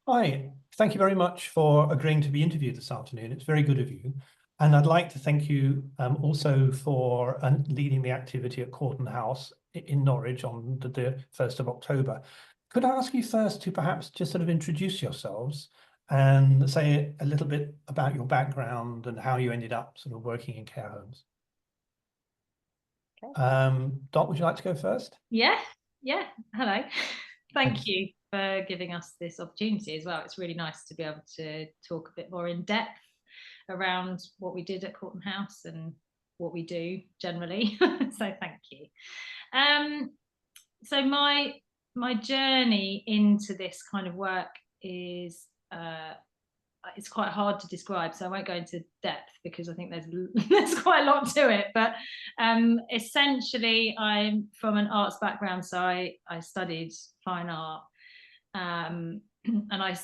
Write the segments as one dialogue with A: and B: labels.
A: Hi, thank you very much for agreeing to be interviewed this afternoon. It's very good of you. And I'd like to thank you also for leading the activity at Corton House in Norwich on the 1st of October. Could I ask you first to perhaps just sort of introduce yourselves and say a little bit about your background and how you ended up sort of working in care homes? Dot, would you like to go first?
B: Yeah, hello. Thank
A: Thanks.
B: you for giving us this opportunity as well. It's really nice to be able to talk a bit more in depth around what we did at Corton House and what we do generally. So thank you. Um, so my journey into this kind of work is it's quite hard to describe, so I won't go into depth because I think there's there's quite a lot to it. But essentially, I'm from an arts background, so I studied fine art, and I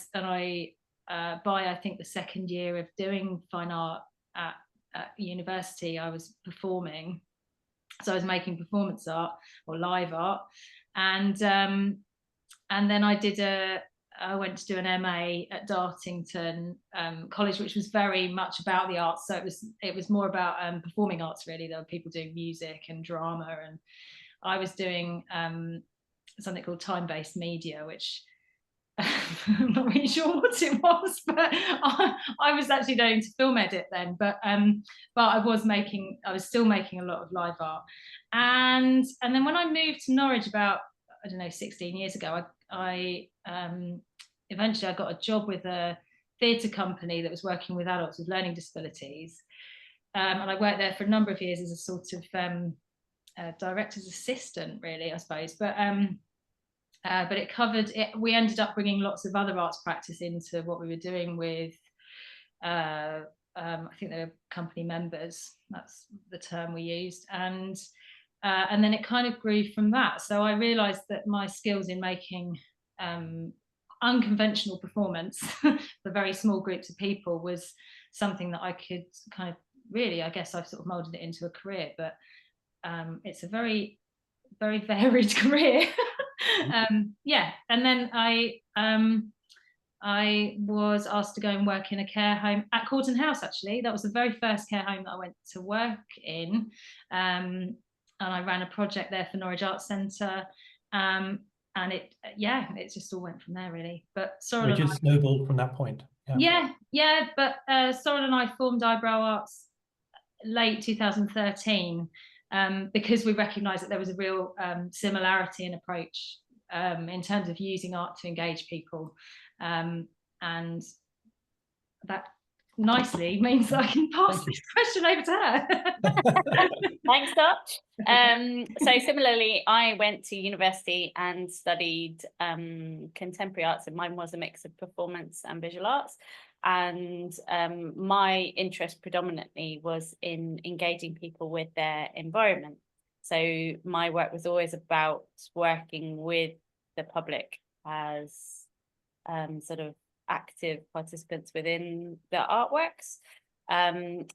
B: by I think the second year of doing fine art at university, I was performing, so I was making performance art or live art, and then I went to do an MA at Dartington College, which was very much about the arts. So it was more about performing arts really. There were people doing music and drama, and I was doing something called time-based media, which I'm not really sure what it was, but I was actually going to film edit then. But I was still making a lot of live art, and then when I moved to Norwich about, I don't know, 16 years ago, I eventually I got a job with a theatre company that was working with adults with learning disabilities, and I worked there for a number of years as a sort of director's assistant, really, I suppose. But it covered it. We ended up bringing lots of other arts practice into what we were doing with. I think they were company members. That's the term we used, and then it kind of grew from that. So I realised that my skills in making unconventional performance for very small groups of people was something that I could kind of really, I guess I've sort of moulded it into a career, but it's a very, very varied career. Yeah, and then I was asked to go and work in a care home at Corton House. Actually, that was the very first care home that I went to work in, and I ran a project there for Norwich Arts Centre. And it just all went from there really. But Sorrel
A: Which
B: and
A: is snowballed from that point. Yeah.
B: yeah, but Sorrel and I formed Eyebrow Arts late 2013, because we recognised that there was a real similarity in approach, in terms of using art to engage people, and that nicely means that I can pass
A: Thank you.
B: this question over to her.
C: Thanks, Dutch. So similarly, I went to university and studied contemporary arts, and mine was a mix of performance and visual arts. And my interest predominantly was in engaging people with their environment. So my work was always about working with the public as sort of active participants within the artworks. And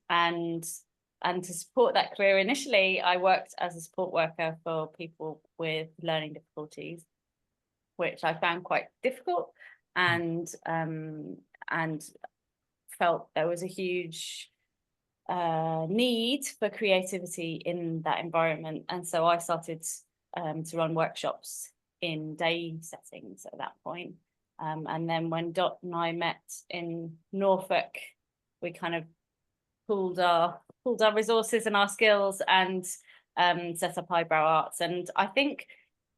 C: to support that career, initially, I worked as a support worker for people with learning difficulties, which I found quite difficult, and felt there was a huge need for creativity in that environment. And so I started to run workshops in day settings at that point. And then when Dot and I met in Norfolk, we kind of pooled our resources and our skills and set up Eyebrow Arts. And I think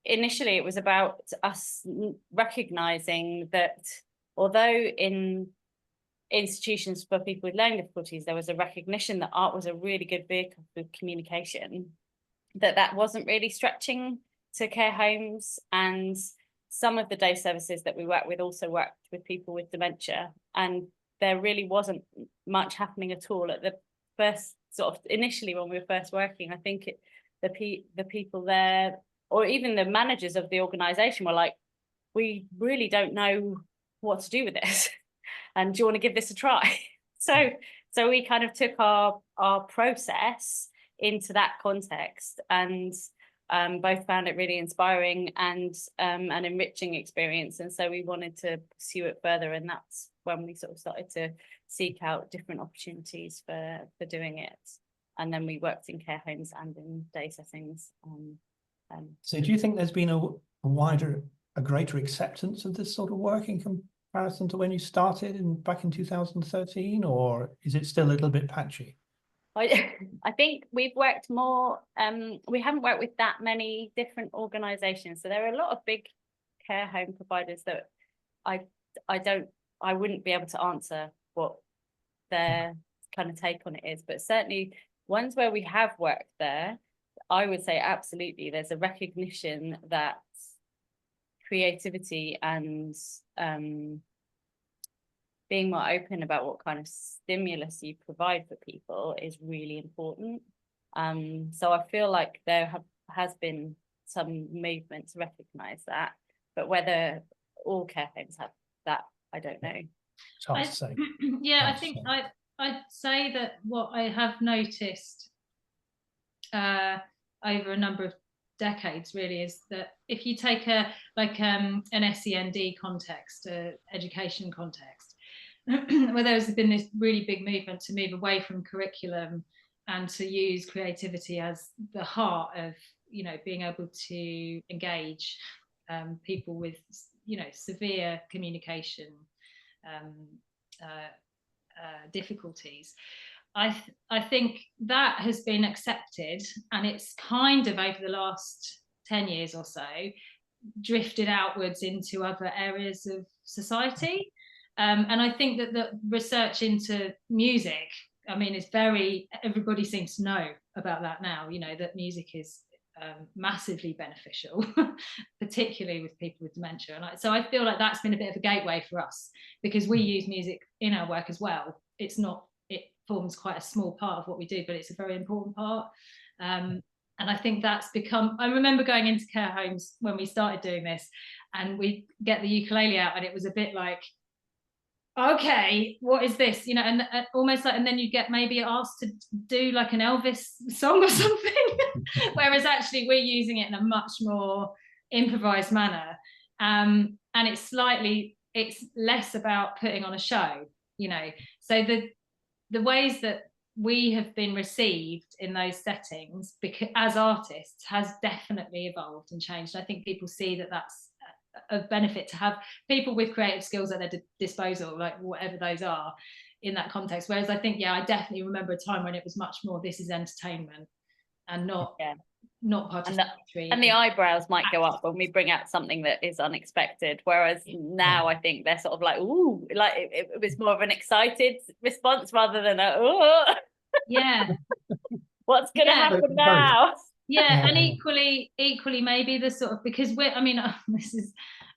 C: initially it was about us recognizing that although in institutions for people with learning difficulties there was a recognition that art was a really good vehicle for communication, that wasn't really stretching to care homes. And some of the day services that we worked with also worked with people with dementia, and there really wasn't much happening at all at the first sort of initially when we were first working. I think the people there, or even the managers of the organization, were like, we really don't know what to do with this, and do you want to give this a try? So we kind of took our process into that context, and both found it really inspiring and an enriching experience, and so we wanted to pursue it further, and that's when we sort of started to seek out different opportunities for doing it. And then we worked in care homes and in day settings.
A: So do you think there's been a greater acceptance of this sort of work in comparison to when you started back in 2013, or is it still a little bit patchy?
C: I think we've worked more, we haven't worked with that many different organisations. So there are a lot of big care home providers that I wouldn't be able to answer what their kind of take on it is, but certainly ones where we have worked there, I would say absolutely there's a recognition that creativity and being more open about what kind of stimulus you provide for people is really important. So I feel like there has been some movement to recognise that, but whether all care homes have that, I don't know.
A: It's hard to say.
B: Yeah, I think I'd say that what I have noticed over a number of decades really is that if you take an SEND context, education context, where there's been this really big movement to move away from curriculum and to use creativity as the heart of, you know, being able to engage people with, you know, severe communication difficulties. I think that has been accepted, and it's kind of over the last 10 years or so drifted outwards into other areas of society. And I think that the research into music, I mean, is everybody seems to know about that now, you know, that music is massively beneficial, particularly with people with dementia. And so I feel like that's been a bit of a gateway for us, because we use music in our work as well. It forms quite a small part of what we do, but it's a very important part. And I think that's become, I remember going into care homes when we started doing this, and we get the ukulele out, and it was a bit like, okay, what is this, you know, and almost like, and then you get maybe asked to do like an Elvis song or something, whereas actually we're using it in a much more improvised manner, and it's less about putting on a show, you know. So the ways that we have been received in those settings, because as artists, has definitely evolved and changed. I think people see that that's of benefit to have people with creative skills at their disposal, like whatever those are, in that context. Whereas I think, I definitely remember a time when it was much more, this is entertainment and not participatory.
C: And the eyebrows might go up when we bring out something that is unexpected. Whereas now I think they're sort of like, ooh, like it was more of an excited response rather than what's going to happen now?
B: And equally maybe the sort of, because this is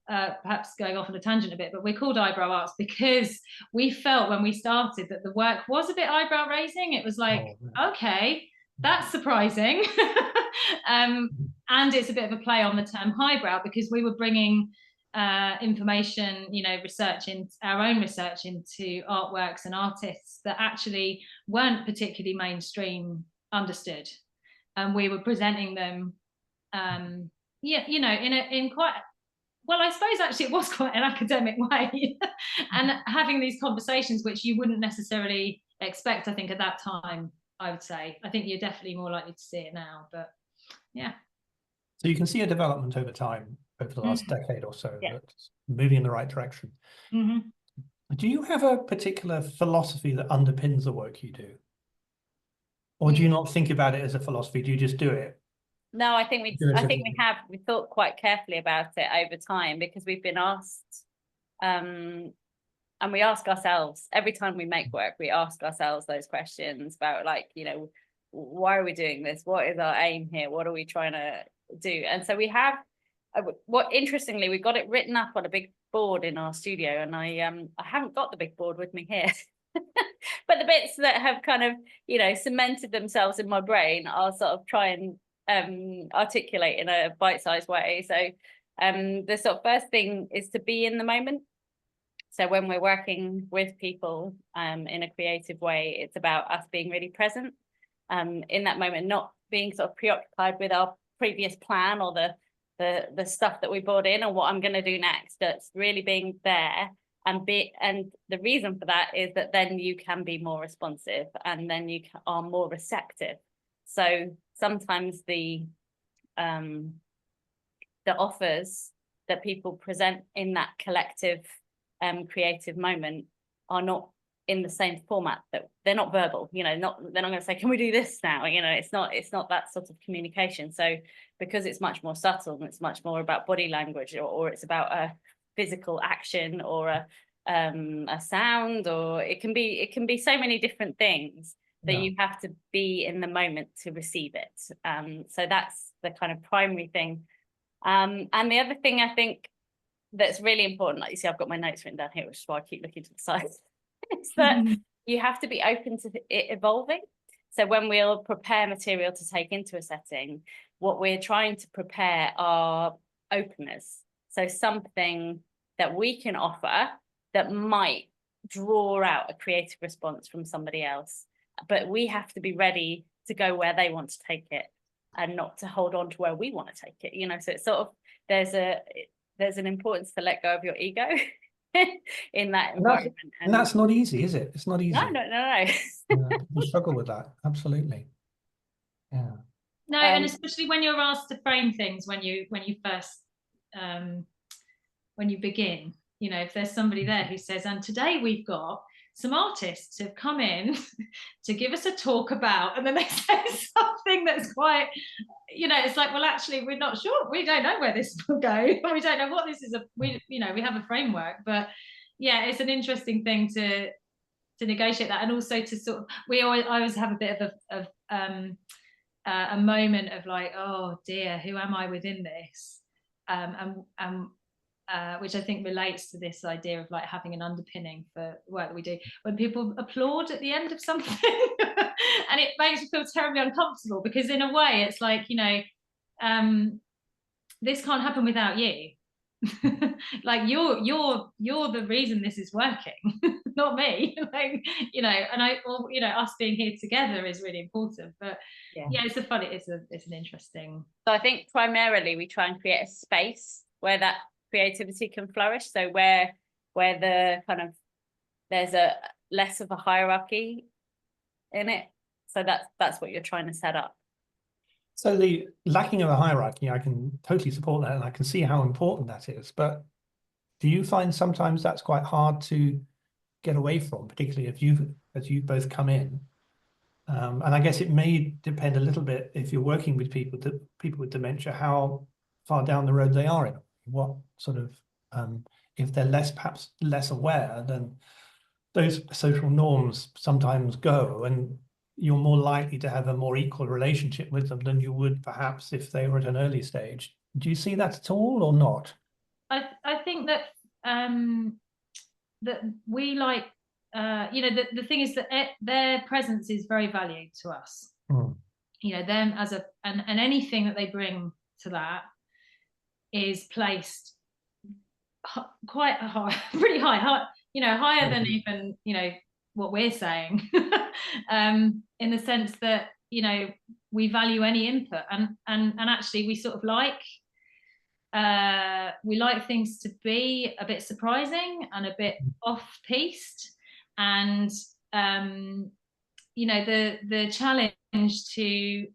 B: perhaps going off on a tangent a bit, but we're called Eyebrow Arts because we felt when we started that the work was a bit eyebrow raising. It was like, okay, that's surprising. And it's a bit of a play on the term highbrow, because we were bringing information, you know, our own research into artworks and artists that actually weren't particularly mainstream understood. And we were presenting them, you know, in quite, well, I suppose actually it was quite an academic way, and having these conversations which you wouldn't necessarily expect, I think, at that time. I would say, I think you're definitely more likely to see it now, but yeah.
A: So you can see a development over time, over the last decade or so, that's moving in the right direction. Do you have a particular philosophy that underpins the work you do? Or do you not think about it as a philosophy? Do you just do it?
C: No, I think we thought quite carefully about it over time, because we've been asked, and we ask ourselves every time we make work, we ask ourselves those questions about, like, you know, why are we doing this? What is our aim here? What are we trying to do? And so we have, interestingly, we got it written up on a big board in our studio, and I haven't got the big board with me here. But the bits that have kind of, you know, cemented themselves in my brain, I'll sort of try and articulate in a bite-sized way. So the sort of first thing is to be in the moment. So when we're working with people in a creative way, it's about us being really present in that moment, not being sort of preoccupied with our previous plan or the stuff that we brought in or what I'm going to do next. It's really being there and the reason for that is that then you can be more responsive and then you are more receptive. So sometimes the offers that people present in that collective creative moment are not in the same format, that they're not verbal, you know, they're not going to say, can we do this now? You know, it's not that sort of communication. So because it's much more subtle and it's much more about body language or it's about a physical action or a sound, or it can be so many different things that you have to be in the moment to receive it. So that's the kind of primary thing. And the other thing I think that's really important, like you see, I've got my notes written down here, which is why I keep looking to the side, is that you have to be open to it evolving. So when we'll prepare material to take into a setting, what we're trying to prepare are openers. So something that we can offer that might draw out a creative response from somebody else, but we have to be ready to go where they want to take it and not to hold on to where we want to take it, you know. So it's sort of, there's an importance to let go of your ego in that environment.
A: And that's not easy, is it? It's not easy.
C: No.
A: People struggle with that, absolutely. Yeah.
B: No, and especially when you're asked to frame things when you first when you begin, you know, if there's somebody there who says, and today we've got some artists who've come in to give us a talk about, and then they say something that's quite, you know, it's like, well, actually, we're not sure. We don't know where this will go. We don't know what this is. You know, we have a framework, but yeah, it's an interesting thing to negotiate that, and also to sort of, I always have a bit of a moment of like, oh dear, who am I within this? Which I think relates to this idea of like having an underpinning for the work that we do. When people applaud at the end of something and it makes me feel terribly uncomfortable, because in a way it's like, you know, this can't happen without you. Like you're the reason this is working, not me. Like, you know, and you know, us being here together is really important. But yeah, it's an interesting.
C: So I think primarily we try and create a space where that creativity can flourish. So where the kind of, there's a less of a hierarchy in it. So that's what you're trying to set up.
A: So the lacking of a hierarchy, I can totally support that, and I can see how important that is. But do you find sometimes that's quite hard to get away from, particularly as you both come in? And I guess it may depend a little bit, if you're working with people with dementia, how far down the road they are in what sort of, if they're perhaps less aware, then those social norms sometimes go, and you're more likely to have a more equal relationship with them than you would perhaps if they were at an early stage. Do you see that at all or not?
B: I think that that we like, you know, the thing is that their presence is very valued to us. You know, them as and anything that they bring to that is placed quite high, pretty high, you know, higher than even, you know, what we're saying, in the sense that, you know, we value any input, and actually we sort of like, we like things to be a bit surprising and a bit off-piste, and you know, the challenge to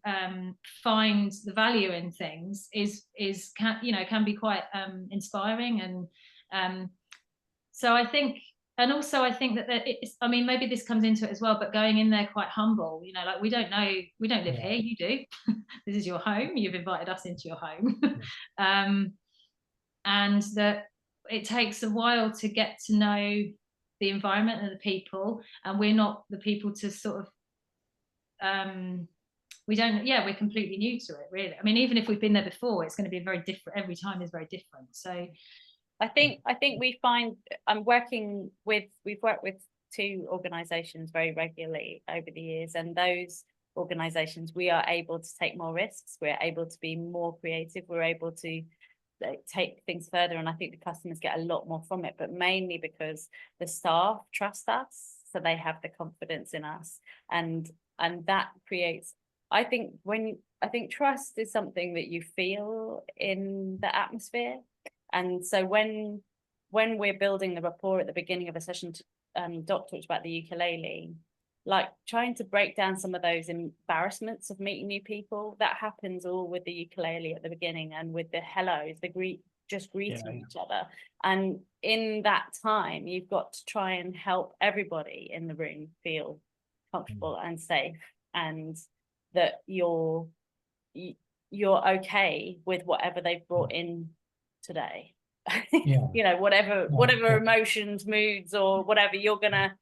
B: find the value in things can be quite inspiring, and so I think, and also I think that it's, I mean, maybe this comes into it as well, but going in there quite humble, you know, like we don't live here, you do. This is your home, you've invited us into your home. And that it takes a while to get to know the environment and the people, and we're not the people to sort of, we're completely new to it, really. I mean, even if we've been there before, it's going to be very different. Every time is very different. So
C: I think we find, we've worked with 2 organisations very regularly over the years, and those organisations, we are able to take more risks, we're able to be more creative, we're able to take things further, and I think the customers get a lot more from it, but mainly because the staff trust us, so they have the confidence in us, and that creates I think trust is something that you feel in the atmosphere. And so when we're building the rapport at the beginning of a session, Doc talked about the ukulele, like trying to break down some of those embarrassments of meeting new people. That happens all with the ukulele at the beginning, and with the hellos, the greeting each other. And in that time, you've got to try and help everybody in the room feel comfortable and safe, and that you're okay with whatever they've brought in today. You know, whatever emotions, moods, or whatever, you're gonna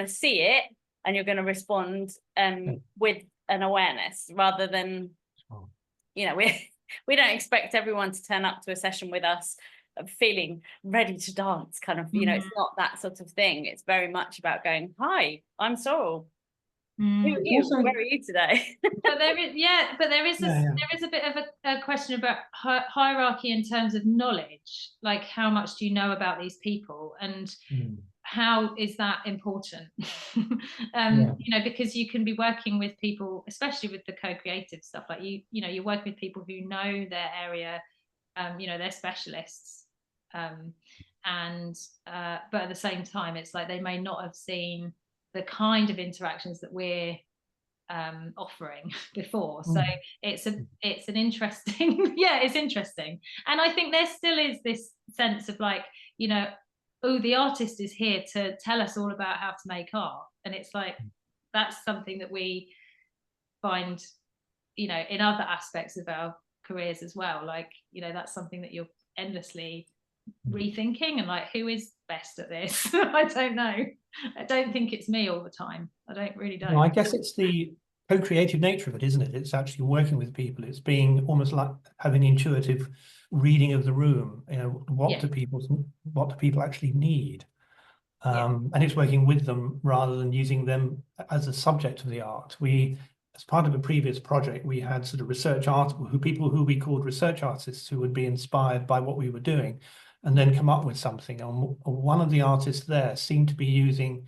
C: see it, and you're gonna respond with an awareness, rather than, you know, we don't expect everyone to turn up to a session with us feeling ready to dance, kind of, you know, it's not that sort of thing. It's very much about going, hi, I'm Sorrel. Who are you? Where are you today?
B: But there is a bit of a question about hierarchy in terms of knowledge, like how much do you know about these people, and how is that important? You know, because you can be working with people, especially with the co-creative stuff, like you know, you're working with people who know their area, you know, they're specialists, and but at the same time, it's like they may not have seen the kind of interactions that we're offering before. So it's an interesting, it's interesting. And I think there still is this sense of like, you know, oh, the artist is here to tell us all about how to make art. And it's like, that's something that we find, you know, in other aspects of our careers as well. Like, you know, that's something that you're endlessly rethinking, and like, who is best at this? I don't know. I don't think it's me all the time. I really don't.
A: No, I guess it's the co-creative nature of it, isn't it? It's actually working with people. It's being almost like having intuitive reading of the room. You know, what do people actually need? And it's working with them rather than using them as a subject of the art. We, as part of a previous project, we had sort of research art, people who we called research artists, who would be inspired by what we were doing and then come up with something. And one of the artists there seemed to be using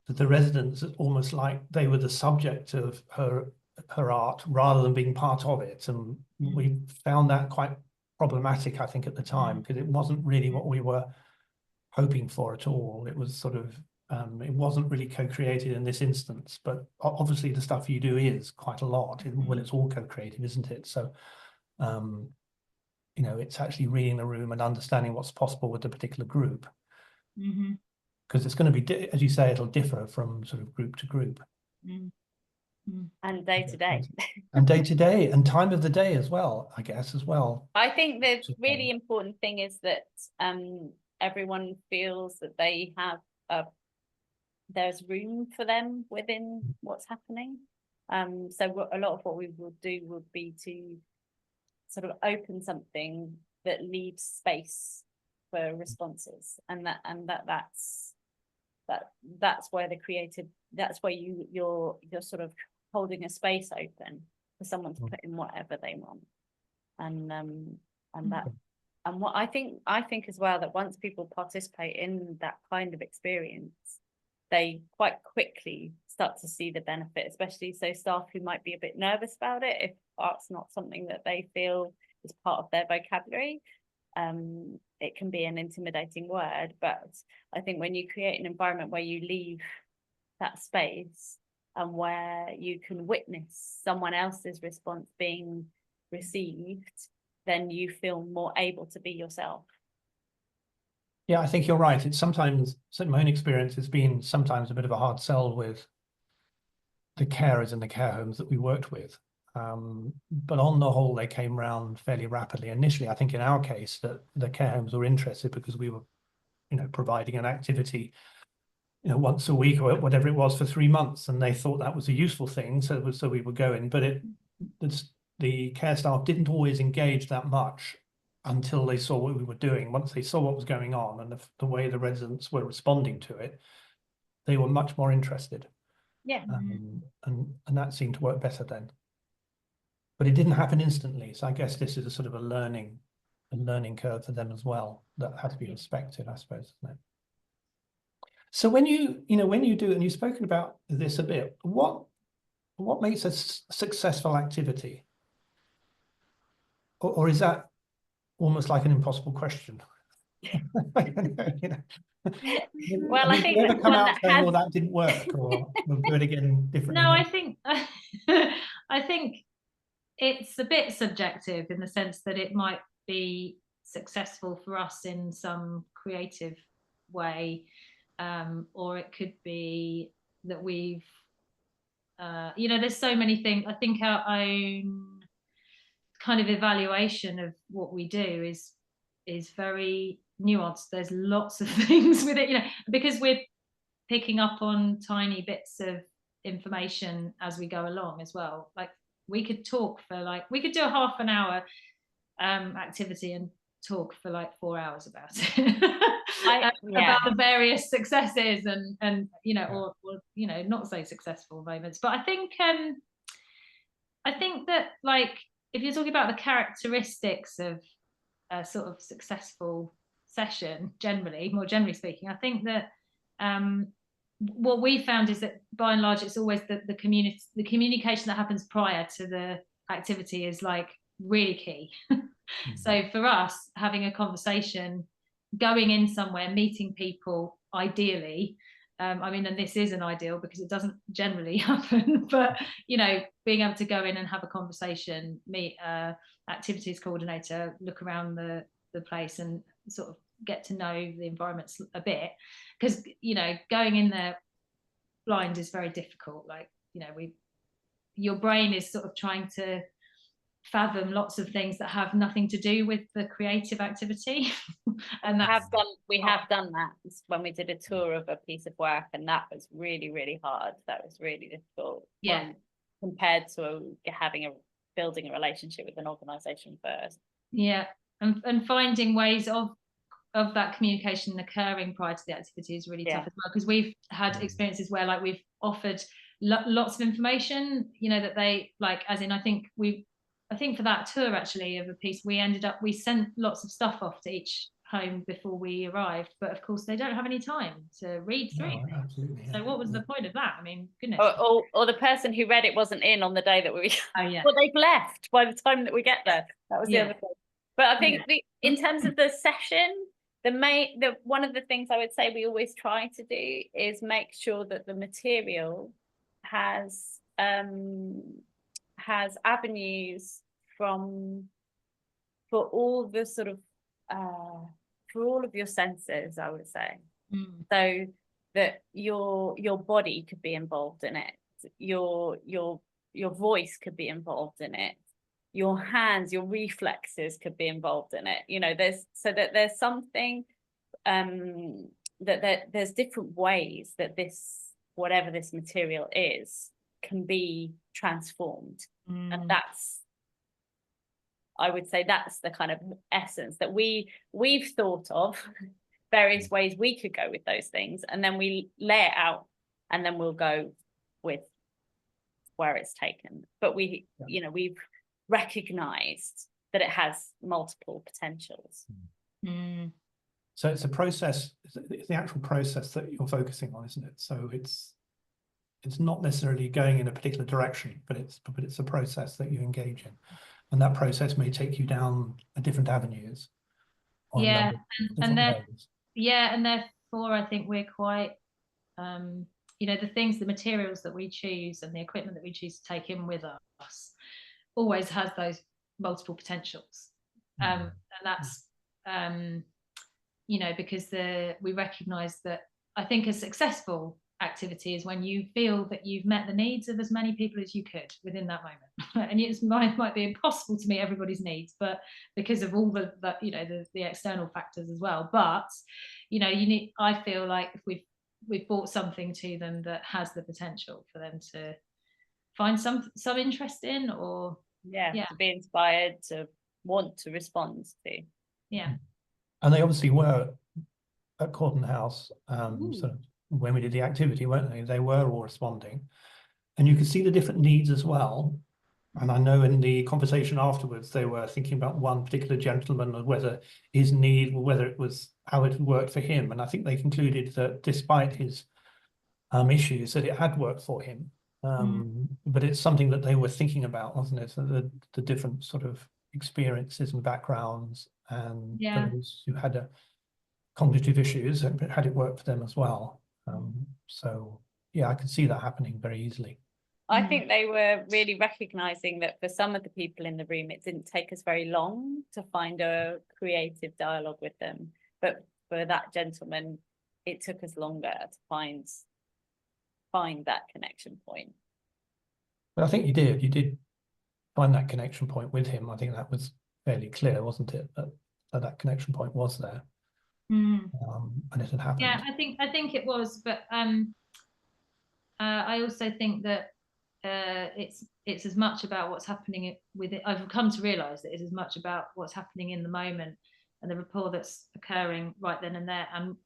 A: the residents almost like they were the subject of her art rather than being part of it. And we found that quite problematic, I think, at the time, because it wasn't really what we were hoping for at all. It was sort of, it wasn't really co-created in this instance, but obviously the stuff you do is quite a lot. Well, it's all co-creative, isn't it? So, you know, it's actually reading the room and understanding what's possible with the particular group. Because it's going to be, as you say, it'll differ from sort of group to group.
C: And day to day.
A: And day to day, and time of the day as well, I guess, as well.
C: I think the really important thing is that everyone feels that they have there's room for them within what's happening. So a lot of what we will do would be to sort of open something that leaves space for responses, and that's where the creative, that's where you're sort of holding a space open for someone to put in whatever they want. And what I think as well, that once people participate in that kind of experience, they quite quickly start to see the benefit, especially so staff who might be a bit nervous about it if art's not something that they feel is part of their vocabulary. It can be an intimidating word, but I think when you create an environment where you leave that space and where you can witness someone else's response being received, then you feel more able to be yourself.
A: Yeah, I think you're right. It's sometimes, so my own experience has been sometimes a bit of a hard sell with the carers in the care homes that we worked with. But on the whole, they came round fairly rapidly. Initially, I think in our case, that the care homes were interested because we were, you know, providing an activity, you know, once a week or whatever it was for 3 months, and they thought that was a useful thing, so we were going. But the care staff didn't always engage that much until they saw what we were doing. Once they saw what was going on and the way the residents were responding to it, they were much more interested. And that seemed to work better then. But it didn't happen instantly. So I guess this is a sort of a learning curve for them as well that has to be respected, I suppose, isn't it? So when you do, and you've spoken about this a bit, what what makes a successful activity? Or is that almost like an impossible question? You know?
C: Well, I
A: Do
C: think
A: you ever
C: that
A: come
C: one
A: out
C: that
A: saying,
C: has,
A: well, that didn't work, or we'll do it again differently?
B: No, I think I think it's a bit subjective in the sense that it might be successful for us in some creative way, or it could be that we've you know, there's so many things. I think our own kind of evaluation of what we do is very nuanced. There's lots of things with it, you know, because we're picking up on tiny bits of information as we go along as well. Like we could talk for like, we could do a half an hour activity and talk for like 4 hours about it. About the various successes and you know, or you know, not so successful moments. But I think that, like, if you're talking about the characteristics of a sort of successful session, more generally speaking, I think that what we found is that by and large, it's always the communication that happens prior to the activity is like really key. So for us, having a conversation, going in somewhere, meeting people, ideally, I mean, and this isn't ideal because it doesn't generally happen, but you know, being able to go in and have a conversation, meet activities coordinator, look around the place and sort of get to know the environments a bit, because you know, going in there blind is very difficult. Like, you know, your brain is sort of trying to fathom lots of things that have nothing to do with the creative activity. And
C: we have done that when we did a tour of a piece of work, and that was really, really hard. That was really difficult.
B: Yeah.
C: Compared to building a relationship with an organization first.
B: Yeah. And finding ways of that communication occurring prior to the activity is really tough as well, because we've had experiences where like we've offered lots of information, you know, that they like, as in, I think for that tour actually of a piece, we sent lots of stuff off to each home before we arrived, but of course they don't have any time to read through.
A: No, absolutely.
B: So what was the point of that? I mean, goodness.
C: Or the person who read it wasn't in on the day that we
B: well,
C: they've left by the time that we get there. That was the other thing. But I think in terms of the session, one of the things I would say we always try to do is make sure that the material has avenues for all the sort of for all of your senses, I would say. So that your body could be involved in it, your voice could be involved in it, your hands, your reflexes could be involved in it, you know, there's something that there's different ways that whatever this material is can be transformed. And I would say that's the kind of essence that we've thought of, various ways we could go with those things, and then we lay it out, and then we'll go with where it's taken. But we've recognized that it has multiple potentials.
A: So it's a process, it's the actual process that you're focusing on, isn't it? So it's not necessarily going in a particular direction, but it's a process that you engage in, and that process may take you down a different avenues.
B: And therefore I think we're quite you know, the materials that we choose and the equipment that we choose to take in with us always has those multiple potentials, and that's you know, because we recognize that I think a successful activity is when you feel that you've met the needs of as many people as you could within that moment. And it might be impossible to meet everybody's needs, but because of all the you know, the external factors as well. But you know, I feel like if we've brought something to them that has the potential for them to find some interest in, or
C: to be inspired, to want to respond to.
A: And they obviously were at Corden House sort of when we did the activity, weren't they? They were all responding, and you could see the different needs as well. And I know in the conversation afterwards, they were thinking about one particular gentleman and whether his need, whether it was how it worked for him. And I think they concluded that despite his issues, that it had worked for him. But it's something that they were thinking about, wasn't it? So the different sort of experiences and backgrounds, and those who had cognitive issues, had it worked for them as well. So yeah, I could see that happening very easily.
C: I think they were really recognizing that for some of the people in the room, it didn't take us very long to find a creative dialogue with them. But for that gentleman, it took us longer to find that connection point.
A: But I think you did find that connection point with him. I think that was fairly clear, wasn't it? That connection point was there. And it had happened.
B: Yeah, I think it was, but I also think that it's as much about what's happening with it. I've come to realise that it's as much about what's happening in the moment and the rapport that's occurring right then and there, and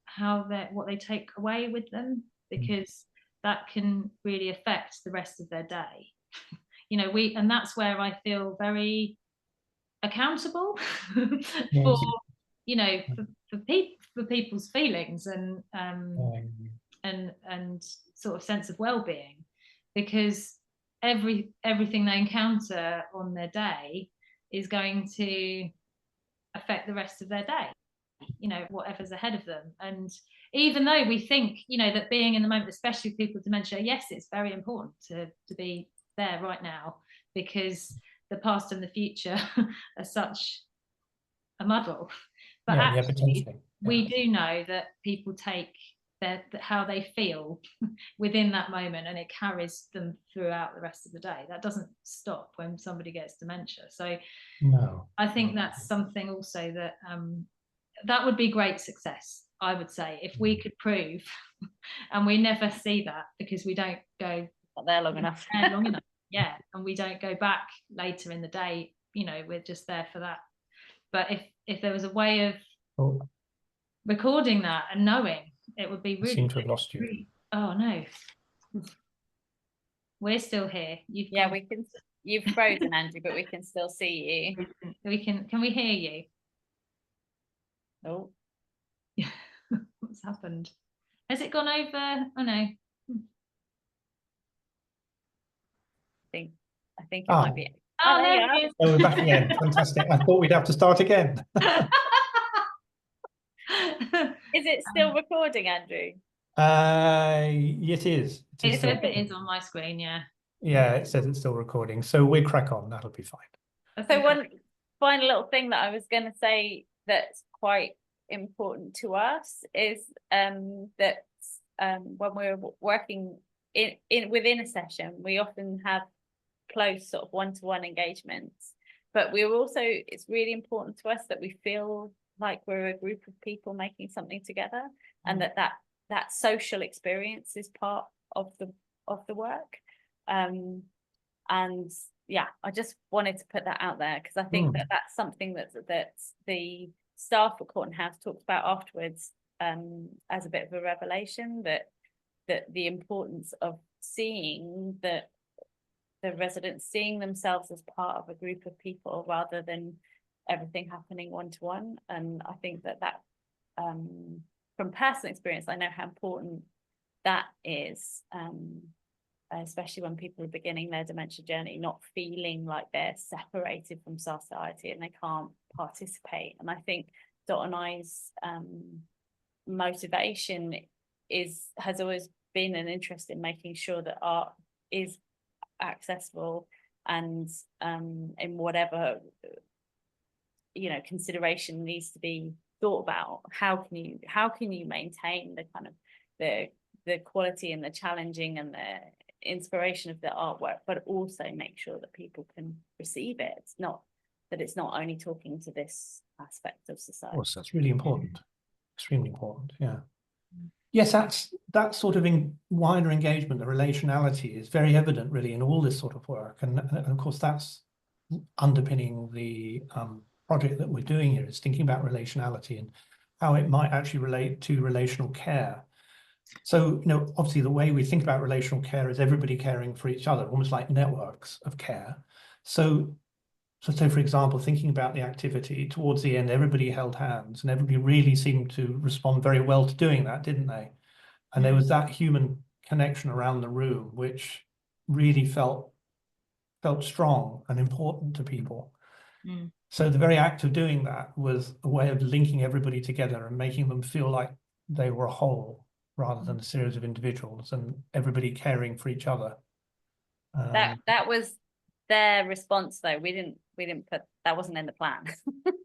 B: what they take away with them, because that can really affect the rest of their day. You know, and that's where I feel very accountable for, you know, for people's feelings and sort of sense of well-being, because everything they encounter on their day is going to affect the rest of their day, you know, whatever's ahead of them. And even though we think, you know, that being in the moment, especially with people with dementia, yes, it's very important to be there right now, because the past and the future are such a muddle. But actually, we do know that people take how they feel within that moment, and it carries them throughout the rest of the day. That doesn't stop when somebody gets dementia. So I think that's something also that that would be great success, I would say, if we could prove, and we never see that because we don't go
C: there long enough.
B: Yeah, and we don't go back later in the day, you know, we're just there for that. But if there was a way of recording that and knowing, it would be really. I
A: seem to have lost you.
B: Really, oh no, we're still here. We
C: can. You've frozen, Andrew, but we can still see you.
B: Can we hear you?
C: Oh,
B: what's happened? Has it gone over? Oh no.
C: I think it might be.
B: Oh, there it is.
A: Oh, we're back again. Fantastic. I thought we'd have to start again.
C: Is it still recording, Andrew?
A: It is.
B: It says it is on my screen, yeah.
A: Yeah, it says it's still recording. So we'll crack on. That'll be fine.
C: So one final little thing that I was going to say that's quite important to us is that when we're working within a session, we often have close sort of one-to-one engagements, but it's really important to us that we feel like we're a group of people making something together, and that social experience is part of the work. And yeah, I just wanted to put that out there, because I think that's something that the staff at Courtney House talked about afterwards, as a bit of a revelation, that the importance of seeing the residents seeing themselves as part of a group of people rather than everything happening one-to-one. And I think that from personal experience, I know how important that is, especially when people are beginning their dementia journey, not feeling like they're separated from society and they can't participate. And I think Dot and I's motivation has always been an interest in making sure that art is accessible, and in whatever consideration needs to be thought about, how can you maintain the kind of the quality and the challenging and the inspiration of the artwork, but also make sure that people can receive it. It's not only talking to this aspect of society.
A: Of course, that's really important, extremely important. Yeah. Yes, that sort of wider engagement, the relationality, is very evident really in all this sort of work, and of course that's underpinning the project that we're doing here, is thinking about relationality and how it might actually relate to relational care. So, obviously the way we think about relational care is everybody caring for each other, almost like networks of care. So for example, thinking about the activity, towards the end, everybody held hands and everybody really seemed to respond very well to doing that, didn't they? And there was that human connection around the room, which really felt strong and important to people.
B: Mm.
A: So the very act of doing that was a way of linking everybody together and making them feel like they were a whole rather than a series of individuals, and everybody caring for each other.
C: That was their response, though. We didn't put that, wasn't in the plan.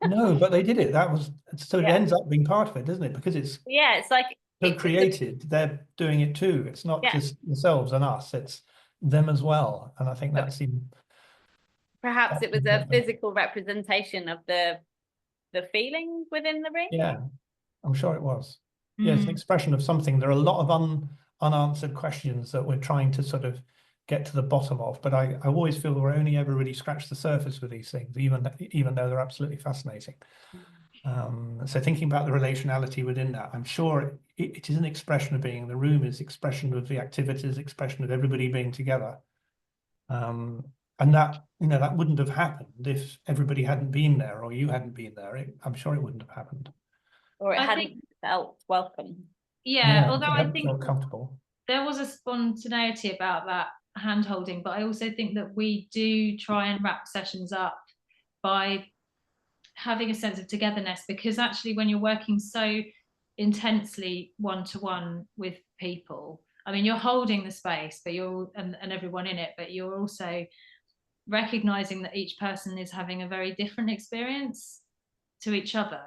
A: No, but they did it. That was, so it
C: Yeah.
A: ends up being part of it, doesn't it? Because it's
C: Yeah, it's like
A: so created, they're doing it too. It's not just themselves and us, it's them as well. And I think that's
C: perhaps it was a
A: important.
C: physical representation of the feeling within the ring.
A: Yeah, I'm sure it was. Yeah, it's an expression of something. There are a lot of unanswered questions that we're trying to sort of get to the bottom of, but I always feel we're only ever really scratched the surface with these things, even though they're absolutely fascinating. So thinking about the relationality within that, I'm sure it is an expression of being in the room, is expression of the activities, expression of everybody being together. And that, that wouldn't have happened if everybody hadn't been there or you hadn't been there. I'm sure it wouldn't have happened.
C: Or it
B: I
C: hadn't
B: think,
C: felt welcome.
B: yeah,
A: Yeah,
B: although I think
A: felt comfortable.
B: there was a spontaneity about that hand holding, but I also think that we do try and wrap sessions up by having a sense of togetherness, because actually when you're working so intensely one-to-one with people, I mean, you're holding the space, but you're and everyone in it, but you're also recognizing that each person is having a very different experience to each other.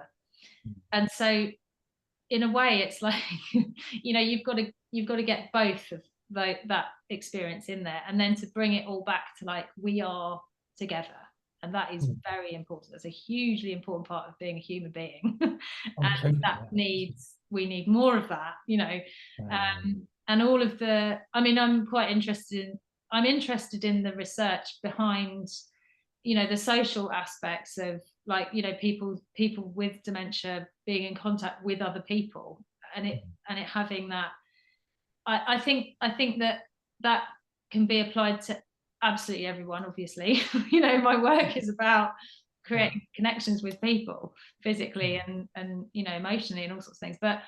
B: And so in a way it's like you've got to get both of that experience in there, and then to bring it all back to like, we are together. And that is very important. That's a hugely important part of being a human being. And
A: Totally,
B: that
A: yeah.
B: we need more of that, and all of the, I mean, I'm interested in the research behind, the social aspects of, like, people with dementia being in contact with other people, and it having that. I think that can be applied to absolutely everyone, obviously. My work is about creating connections with people physically and emotionally and all sorts of things. But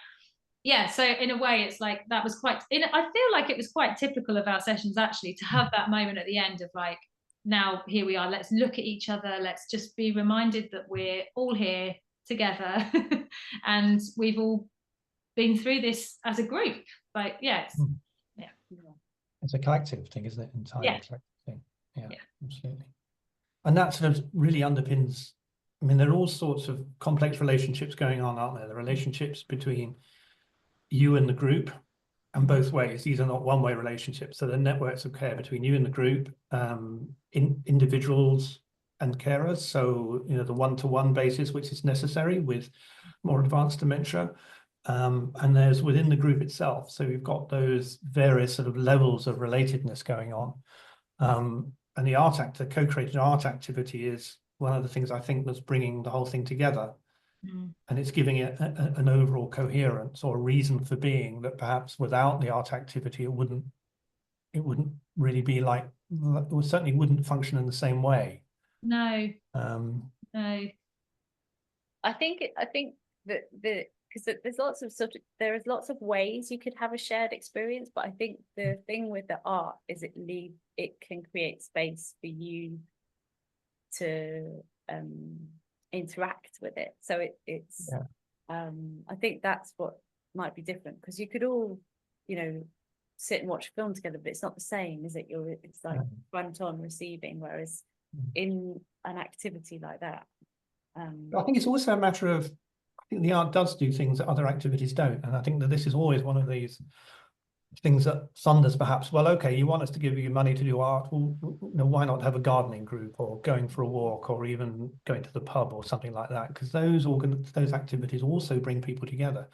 B: yeah, so in a way it's like that was I feel like it was quite typical of our sessions, actually, to have that moment at the end of like, now here we are, let's look at each other, let's just be reminded that we're all here together and we've all been through this as a group. Like,
A: It's a collective thing, isn't it? Entirely collective thing. Yeah, absolutely. And that sort of really underpins, I mean, there are all sorts of complex relationships going on, aren't there? The relationships between you and the group, and both ways. These are not one-way relationships. So the networks of care between you and the group, individuals and carers. So, the one-to-one basis, which is necessary with more advanced dementia. And there's within the group itself. So we've got those various sort of levels of relatedness going on. And the co-created art activity is one of the things I think that's bringing the whole thing together. And it's giving it an overall coherence or a reason for being that perhaps without the art activity, it wouldn't really be like, it certainly wouldn't function in the same way.
B: No.
C: No. I think that because there is lots of ways you could have a shared experience, but I think the thing with the art is it can create space for you to interact with it. So it's I think that's what might be different, because you could all sit and watch a film together, but it's not the same, is it? It's like front on receiving, whereas in an activity like that,
A: I think it's also a matter of, I think the art does do things that other activities don't, and I think that this is always one of these things that thunders perhaps, well, okay, you want us to give you money to do art, well, why not have a gardening group or going for a walk or even going to the pub or something like that, because those activities also bring people together.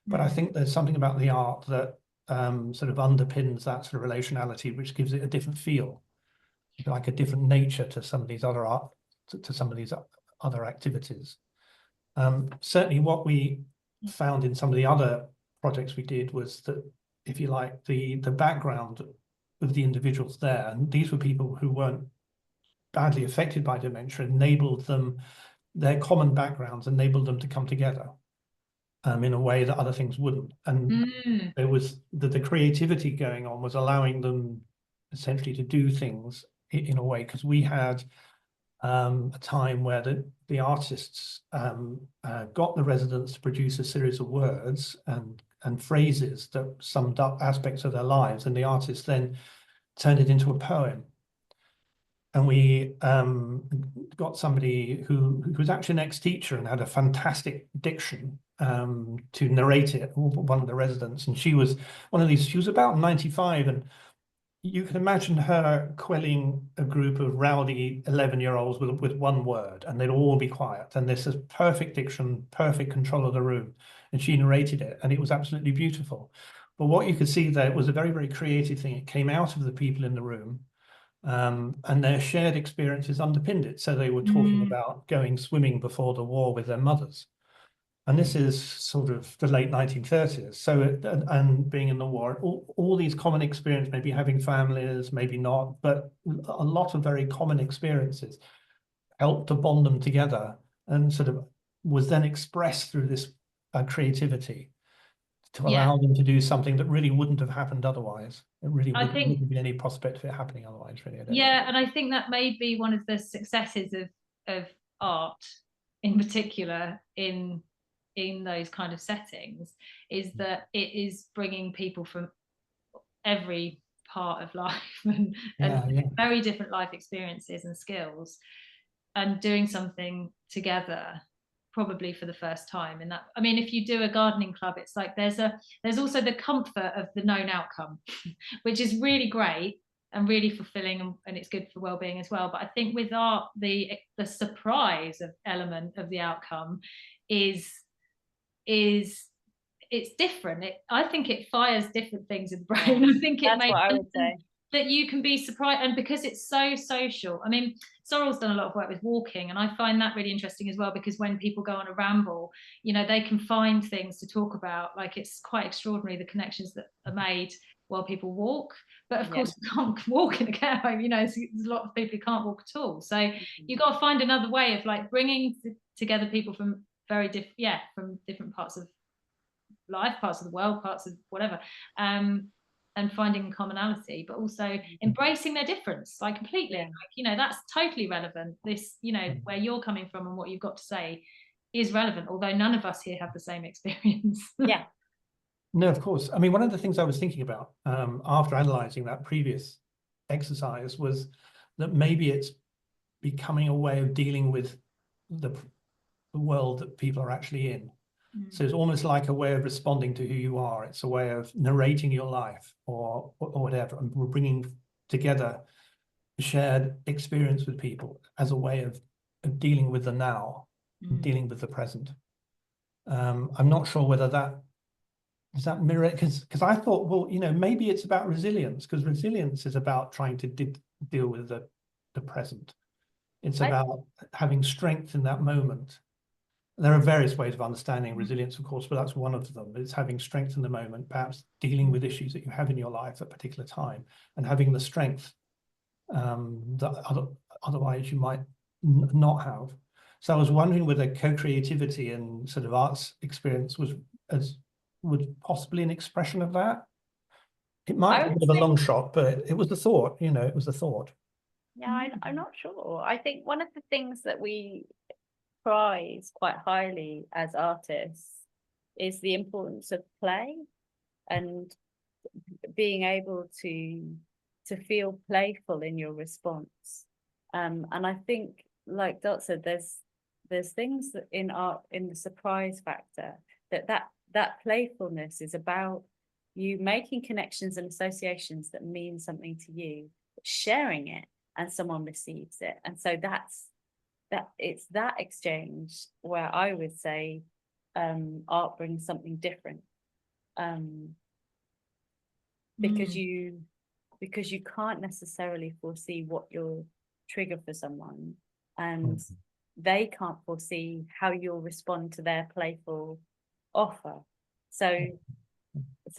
A: But I think there's something about the art that sort of underpins that sort of relationality, which gives it a different feel, like a different nature to some of these other art, to some of these other activities. Certainly what we found in some of the other projects we did was that, if you like, the background of the individuals there, and these were people who weren't badly affected by dementia, enabled them, their common backgrounds enabled them to come together in a way that other things wouldn't. And there was the creativity going on was allowing them, essentially to do things in a way, because we had a time where the artists got the residents to produce a series of words and phrases that summed up aspects of their lives, and the artists then turned it into a poem. And we got somebody who was actually an ex-teacher and had a fantastic diction to narrate it, one of the residents. And she was one of these, she was about 95, and you can imagine her quelling a group of rowdy 11-year-olds with one word, and they'd all be quiet. And this is perfect diction, perfect control of the room. And she narrated it, and it was absolutely beautiful. But what you could see there, it was a very, very creative thing. It came out of the people in the room. And their shared experiences underpinned it. So they were talking about going swimming before the war with their mothers. And this is sort of the late 1930s. So, and being in the war, all these common experiences, maybe having families, maybe not, but a lot of very common experiences helped to bond them together, and sort of was then expressed through this creativity to allow them to do something that really wouldn't have happened otherwise. It really wouldn't be any prospect of it happening otherwise, really.
B: And I think that may be one of the successes of art in particular in those kind of settings, is that it is bringing people from every part of life and very different life experiences and skills, and doing something together, probably for the first time. And that, I mean, if you do a gardening club, it's like there's also the comfort of the known outcome, which is really great and really fulfilling, and it's good for well-being as well. But I think with art, the surprise of element of the outcome is it's different. I think it fires different things in the brain. I think it makes that you can be surprised, and because it's so social. I mean, Sorrel's done a lot of work with walking, and I find that really interesting as well, because when people go on a ramble, you know, they can find things to talk about. Like, it's quite extraordinary the connections that are made while people walk. But of course, you can't walk in a care home. You know, there's a lot of people who can't walk at all. So you've got to find another way of like bringing together people from very different, from different parts of life, parts of the world, parts of whatever, and finding commonality, but also embracing their difference, like completely. Like, you know, that's totally relevant. This, you know, where you're coming from and what you've got to say is relevant, although none of us here have the same experience.
A: No, of course. I mean, one of the things I was thinking about after analysing that previous exercise was that maybe it's becoming a way of dealing with the world that people are actually in. So it's almost like a way of responding to who you are. It's a way of narrating your life or whatever, and we're bringing together a shared experience with people as a way of dealing with the now, dealing with the present. I'm not sure whether does that mirror it, because I thought, well, you know, maybe it's about resilience, because resilience is about trying to deal with the present. It's about having strength in that moment. There are various ways of understanding resilience, of course, but that's one of them. It's having strength in the moment, perhaps dealing with issues that you have in your life at a particular time, and having the strength that otherwise you might not have. So I was wondering whether co-creativity and sort of arts experience was possibly an expression of that. It might be a bit of a long shot, but it was the thought, you know, it was the thought.
C: Yeah, I'm not sure. I think one of the things that we prize quite highly as artists is the importance of play and being able to feel playful in your response. And I think, like Dot said, there's things that in art, in the surprise factor, that playfulness is about you making connections and associations that mean something to you, sharing it, and someone receives it. And so it's that exchange where I would say art brings something different, because you can't necessarily foresee what you'll trigger for someone, and they can't foresee how you'll respond to their playful offer. So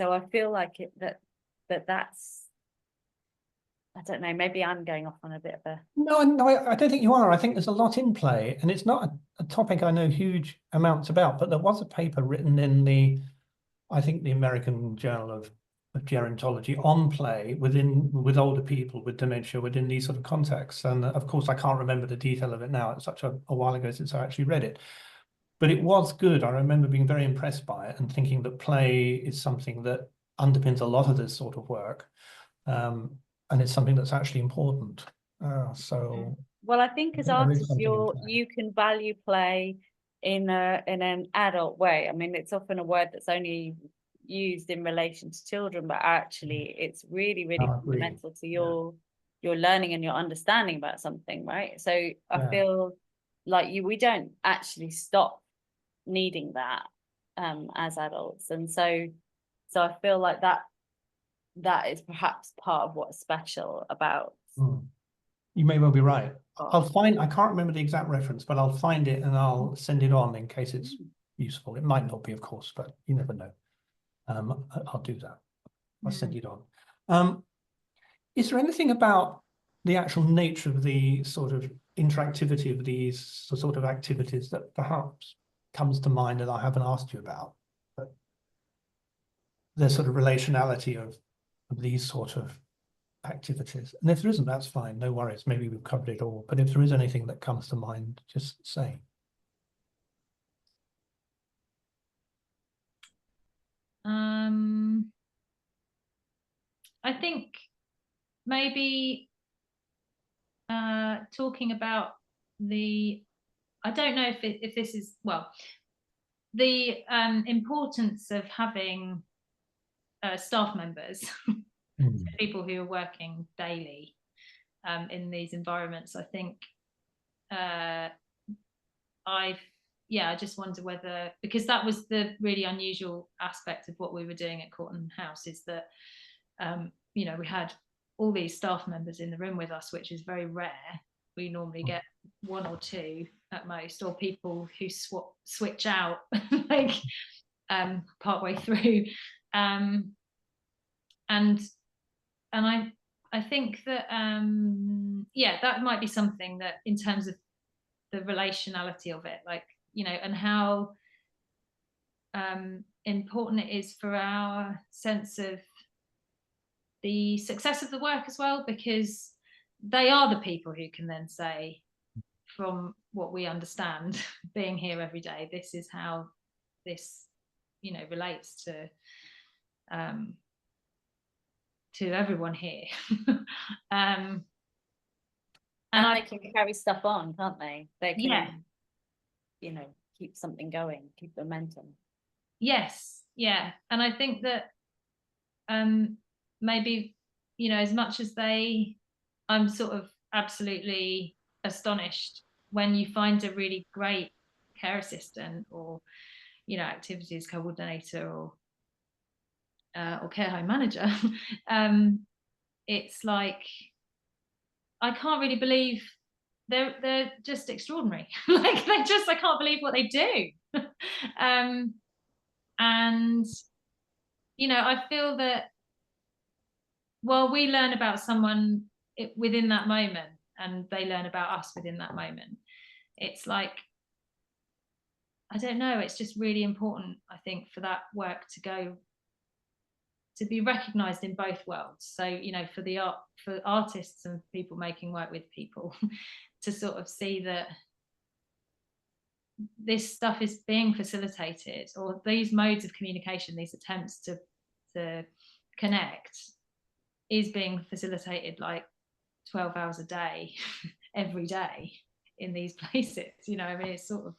C: I feel like that's, I don't know, maybe I'm going off on a bit of a...
A: No, I don't think you are. I think there's a lot in play, and it's not a topic I know huge amounts about, but there was a paper written in I think the American Journal of gerontology on play with older people with dementia within these sort of contexts. And of course, I can't remember the detail of it now. It's such a while ago since I actually read it. But it was good. I remember being very impressed by it and thinking that play is something that underpins a lot of this sort of work. And it's something that's actually important. So
C: well, I think as
A: there is
C: artists,
A: something in play.
C: you can value play in an adult way. I mean, it's often a word that's only used in relation to children, but actually it's really, really fundamental to your learning and your understanding about something, right? So I feel like we don't actually stop needing that as adults, and so I feel like that is perhaps part of what's special about.
A: You may well be right. I can't remember the exact reference, but I'll find it and I'll send it on in case it's useful. It might not be, of course, but you never know. I'll do that. I'll send it on. Is there anything about the actual nature of the sort of interactivity of these sort of activities that perhaps comes to mind that I haven't asked you about? But the sort of relationality of these sort of activities. And if there isn't, that's fine. No worries. Maybe we've covered it all. But if there is anything that comes to mind, just say.
B: I think maybe talking about I don't know if this is, well, the importance of having staff members, people who are working daily in these environments. I think I just wonder whether, because that was the really unusual aspect of what we were doing at Corton House, is that we had all these staff members in the room with us, which is very rare. We normally get one or two at most, or people who switch out like partway through. And I think that that might be something that, in terms of the relationality of it, like, and how important it is for our sense of the success of the work as well, because they are the people who can then say, from what we understand, being here every day, this is how this relates to everyone here. And
C: they can carry stuff on, can't they? They can keep something going, keep momentum.
B: Yes, yeah. And I think that maybe, as much as I'm sort of absolutely astonished when you find a really great care assistant or activities coordinator or care home manager. It's like, I can't really believe they're just extraordinary. Like, I can't believe what they do. And I feel that while we learn about someone within that moment, and they learn about us within that moment, it's like, I don't know, it's just really important, I think, for that work to be recognized in both worlds. So, for artists and people making work with people, to sort of see that this stuff is being facilitated, or these modes of communication, these attempts to connect, is being facilitated like 12 hours a day, every day, in these places. I mean, it's sort of,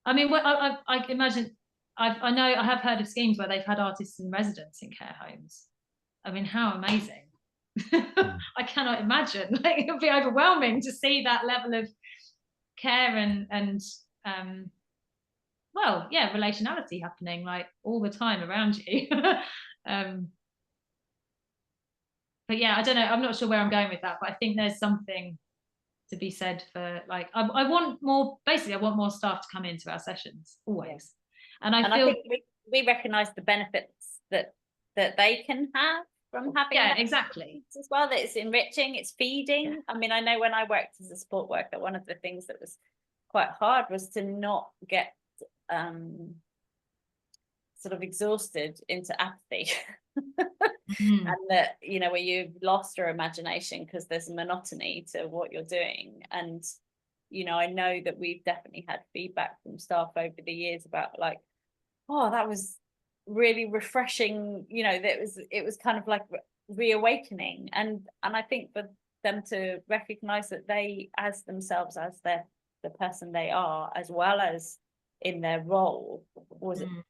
B: I mean, I imagine, I know, I have heard of schemes where they've had artists in residence in care homes. I mean, how amazing. I cannot imagine. Like, it would be overwhelming to see that level of care and relationality happening like all the time around you. But yeah, I don't know, I'm not sure where I'm going with that, but I think there's something to be said for, like, I want more staff to come into our sessions always. And I feel,
C: I think we recognize the benefits that they can have from having that
B: exactly
C: as well, that it's enriching, it's feeding. I mean, I know when I worked as a support worker, one of the things that was quite hard was to not get sort of exhausted into apathy. And that, you know, where you've lost your imagination because there's monotony to what you're doing. And, you know, I know that we've definitely had feedback from staff over the years about like, oh, that was really refreshing, you know, that it was kind of like reawakening. And I think for them to recognize that they, as themselves, as the person they are, as well as in their role,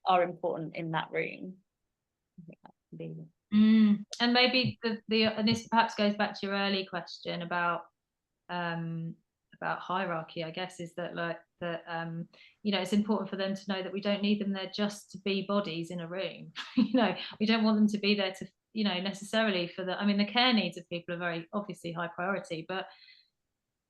C: are important in that room. I think that can be.
B: And maybe and this perhaps goes back to your early question about hierarchy, I guess, is that like that you know, it's important for them to know that we don't need them there just to be bodies in a room. You know, we don't want them to be there to, you know, necessarily for the, I mean, the care needs of people are very obviously high priority, but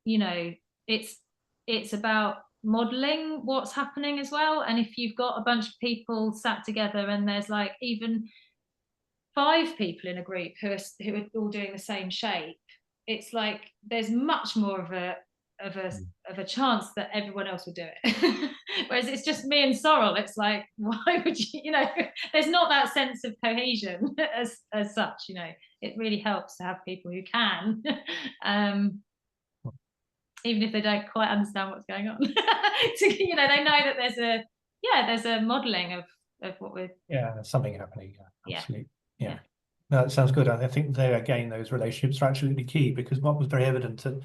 B: you know, it's about modeling what's happening as well. And if you've got a bunch of people sat together and there's like even 5 people in a group who are all doing the same shape, it's like there's much more of a chance that everyone else will do it. Whereas it's just me and Sorrel, it's like, why would you know, there's not that sense of cohesion as such, you know. It really helps to have people who can even if they don't quite understand what's going on. You know, they know that there's a modeling of what we're
A: there's something happening.
B: Yeah.
A: Absolutely. Yeah. No, that sounds good. I think there again, those relationships are absolutely key, because what was very evident at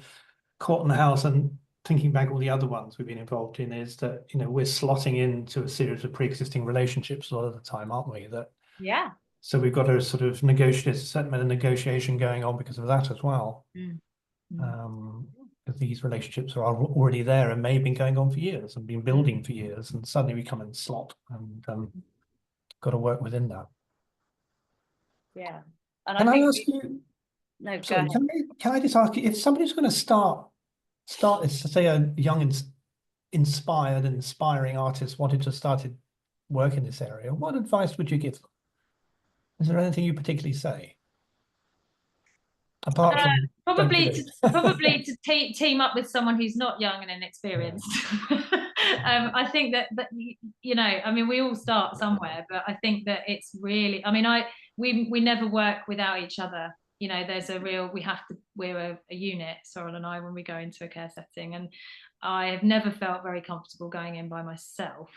A: Corton House, and thinking back all the other ones we've been involved in, is that, you know, we're slotting into a series of pre-existing relationships a lot of the time, aren't we? So we've got a sort of a certain amount of negotiation going on because of that as well. Because these relationships are already there and may have been going on for years and been building for years, and suddenly we come and slot, and got to work within that.
C: Yeah. And
A: can I ask you?
C: No,
A: sorry, can I just ask you, if somebody's going to start as, say, a young, inspired, inspiring artist wanted to start work in this area, what advice would you give them? Is there anything you particularly say? Apart from
B: probably to team up with someone who's not young and inexperienced. I think that you know, I mean, we all start somewhere, but I think that it's really, I mean, we never work without each other. You know, there's a real, we're a unit, Sorrel and I, when we go into a care setting, and I have never felt very comfortable going in by myself.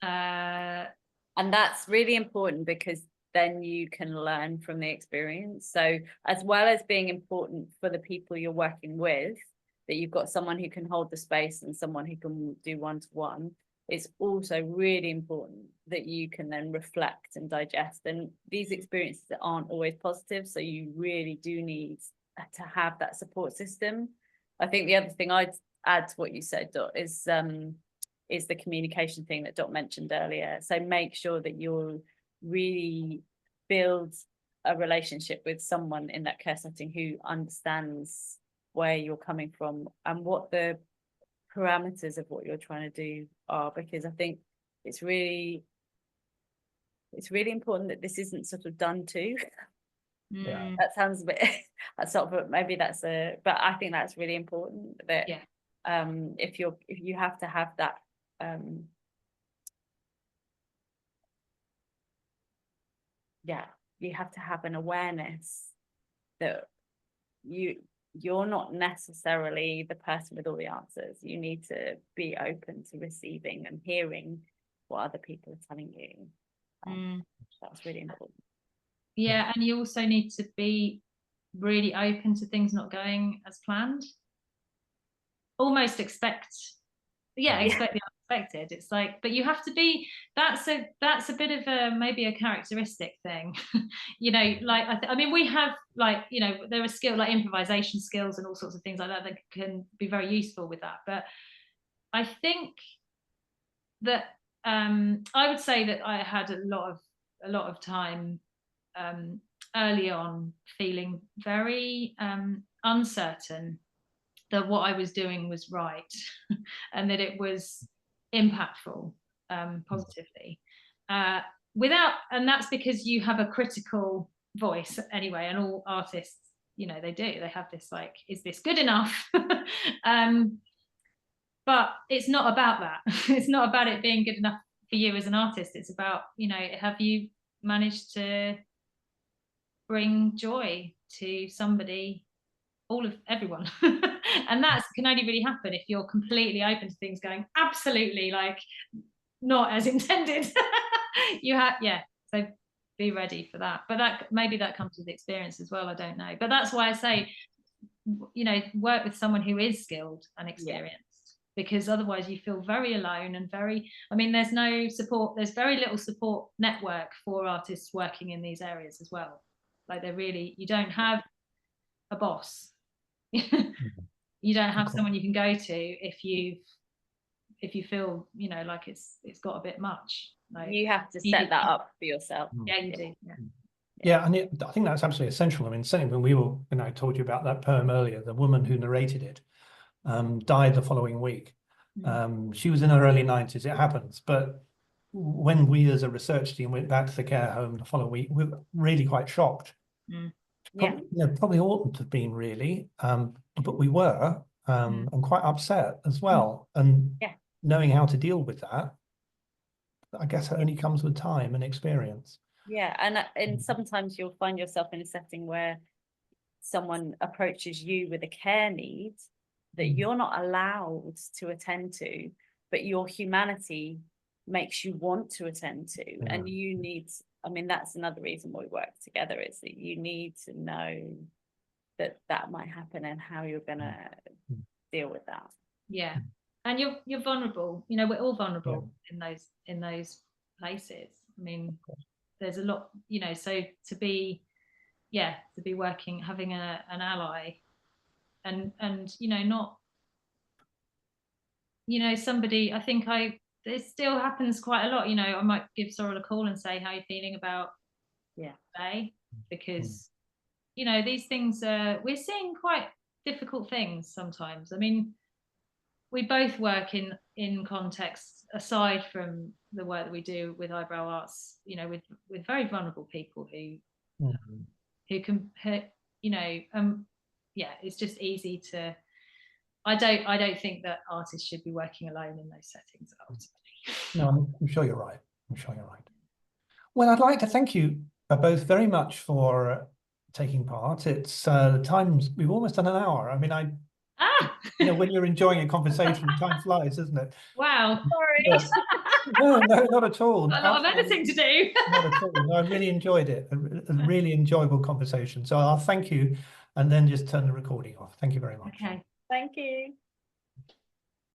B: And
C: that's really important, because then you can learn from the experience. So as well as being important for the people you're working with, that you've got someone who can hold the space and someone who can do one-to-one, it's also really important that you can then reflect and digest. And these experiences aren't always positive, so you really do need to have that support system. I think the other thing I'd add to what you said, Dot, is the communication thing that Dot mentioned earlier. So make sure that you're really build a relationship with someone in that care setting who understands where you're coming from and what the parameters of what you're trying to do are, because I think it's really important that this isn't sort of done to. That sounds a bit that's sort of, maybe that's but I think that's really important, that if you have to have that you have to have an awareness that you're not necessarily the person with all the answers. You need to be open to receiving and hearing what other people are telling you. That's really important.
B: Yeah, and you also need to be really open to things not going as planned. Almost expect the unexpected. It's like, but you have to be, that's a bit of a maybe a characteristic thing. You know, like I mean, we have, like, you know, there are skills like improvisation skills and all sorts of things like that that can be very useful with that. But I think that I would say that I had a lot of time early on feeling very uncertain that what I was doing was right and that it was impactful positively. And that's because you have a critical voice anyway, and all artists, you know, they have this, like, is this good enough? But it's not about that. It's not about it being good enough for you as an artist, it's about, you know, have you managed to bring joy to somebody, everyone? And that can only really happen if you're completely open to things going absolutely like not as intended. So be ready for that. But that maybe that comes with experience as well, I don't know. But that's why I say, you know, work with someone who is skilled and experienced, because otherwise you feel very alone and there's no support, there's very little support network for artists working in these areas as well. Like you don't have a boss. You don't have someone you can go to if you feel, you know, like it's got a bit much. Like,
C: you have to set that up for yourself.
B: Yeah, you do.
A: Yeah, and I think that's absolutely essential. I mean, certainly when we were, and I told you about that poem earlier, the woman who narrated it died the following week. She was in her early 90s, it happens. But when we as a research team went back to the care home the following week, we were really quite shocked. Probably oughtn't to have been really, but we were, and quite upset as well. And knowing how to deal with that, I guess it only comes with time and experience.
C: Yeah, and sometimes you'll find yourself in a setting where someone approaches you with a care need that you're not allowed to attend to, but your humanity makes you want to attend to, and you need, I mean, that's another reason why we work together, is that you need to know that that might happen and how you're gonna deal with that.
B: Yeah, and you're vulnerable. You know, we're all vulnerable in those places. I mean, there's a lot, you know, so to be working, having an ally, and you know, not, you know, somebody, I think it still happens quite a lot, you know, I might give Sorrel a call and say, how are you feeling about today? Because you know, these things, we're seeing quite difficult things sometimes. I mean, we both work in contexts aside from the work that we do with eyebrow arts, you know, with very vulnerable people who can, you know, it's just easy to. I don't think that artists should be working alone in those settings ultimately.
A: No, I'm sure you're right. I'm sure you're right. Well, I'd like to thank you both very much for taking part. It's times we've almost done an hour. I mean, you know, when you're enjoying a conversation, time flies, isn't it?
B: Wow,
A: sorry. No, not at all.
B: A lot of editing to do.
A: Not at all. No, I really enjoyed it. A really enjoyable conversation. So I'll thank you, and then just turn the recording off. Thank you very much.
B: Okay.
C: Thank you.